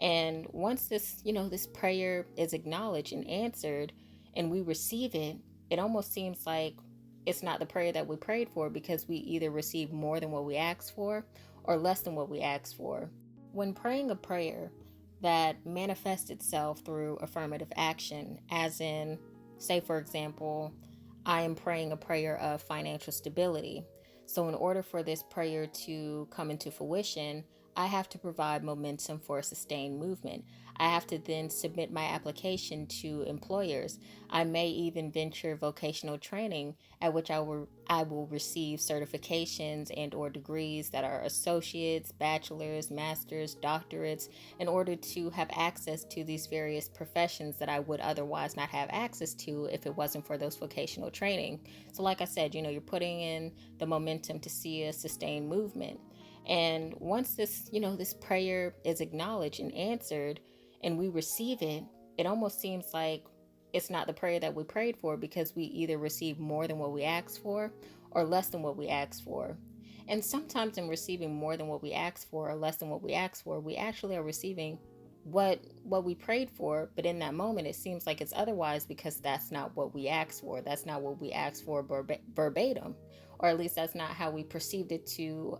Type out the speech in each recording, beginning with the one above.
And once this prayer is acknowledged and answered and we receive it, it almost seems like it's not the prayer that we prayed for because we either receive more than what we asked for or less than what we asked for. When praying a prayer that manifests itself through affirmative action, as in, say, for example, I am praying a prayer of financial stability. So, in order for this prayer to come into fruition, I have to provide momentum for a sustained movement. I have to then submit my application to employers. I may even venture vocational training at which I will receive certifications and or degrees that are associates, bachelors, masters, doctorates in order to have access to these various professions that I would otherwise not have access to if it wasn't for those vocational training. So like I said, you're putting in the momentum to see a sustained movement. And once this prayer is acknowledged and answered and we receive it, it almost seems like it's not the prayer that we prayed for because we either receive more than what we asked for or less than what we asked for. And sometimes in receiving more than what we asked for or less than what we asked for, we actually are receiving what we prayed for, but in that moment it seems like it's otherwise because that's not what we asked for. That's not what we asked for verbatim, or at least that's not how we perceived it to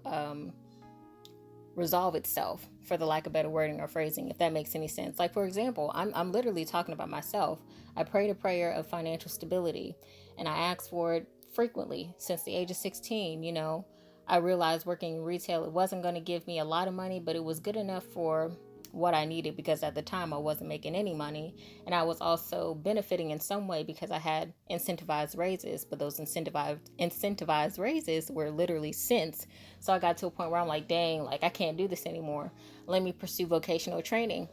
resolve itself, for the lack of better wording or phrasing, if that makes any sense. Like, for example, I'm literally talking about myself. I prayed a prayer of financial stability and I asked for it frequently since the age of 16. I realized working in retail, it wasn't going to give me a lot of money, but it was good enough for what I needed because at the time I wasn't making any money, and I was also benefiting in some way because I had incentivized raises, but those incentivized raises were literally cents. So I got to a point where I'm like, dang, like I can't do this anymore. Let me pursue vocational training.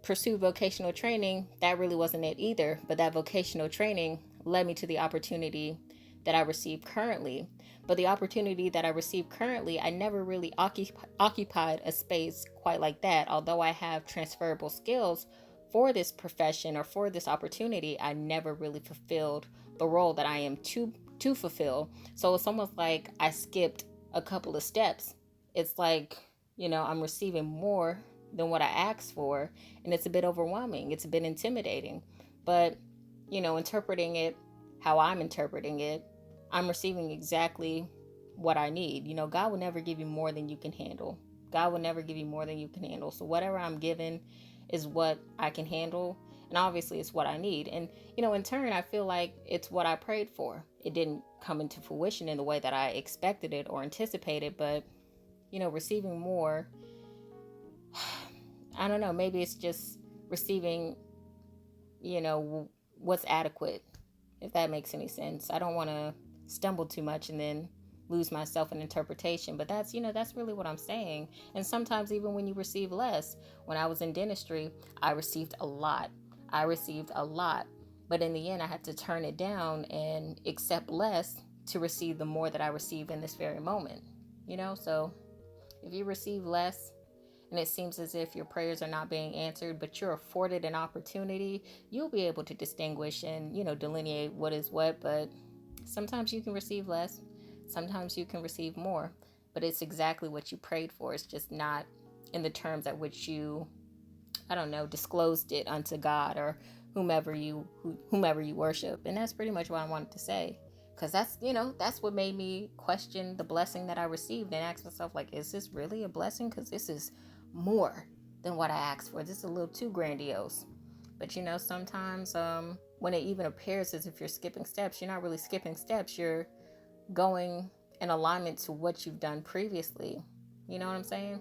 Pursue vocational training. That really wasn't it either, but that vocational training led me to the opportunity that I receive currently. But the opportunity that I receive currently, I never really occupied a space quite like that. Although I have transferable skills for this profession or for this opportunity, I never really fulfilled the role that I am to fulfill. So it's almost like I skipped a couple of steps. It's like, I'm receiving more than what I asked for, and it's a bit overwhelming. It's a bit intimidating. But, interpreting it how I'm interpreting it, I'm receiving exactly what I need. God will never give you more than you can handle. God will never give you more than you can handle. So whatever I'm given is what I can handle. And obviously it's what I need. And, in turn, I feel like it's what I prayed for. It didn't come into fruition in the way that I expected it or anticipated, but, receiving more, I don't know, maybe it's just receiving, what's adequate, if that makes any sense. I don't want to stumble too much and then lose myself in interpretation, but that's really what I'm saying. And sometimes even when you receive less, when I was in dentistry, I received a lot, but in the end I had to turn it down and accept less to receive the more that I receive in this very moment. So if you receive less and it seems as if your prayers are not being answered, but you're afforded an opportunity, you'll be able to distinguish and, delineate what is what. But sometimes you can receive less, sometimes you can receive more, but it's exactly what you prayed for. It's just not in the terms at which you, disclosed it unto God or whomever you worship. And that's pretty much what I wanted to say. Because that's what made me question the blessing that I received and ask myself, like, is this really a blessing? Because this is more than what I asked for. This is a little too grandiose. But sometimes when it even appears as if you're skipping steps, you're not really skipping steps. You're going in alignment to what you've done previously. You know what I'm saying?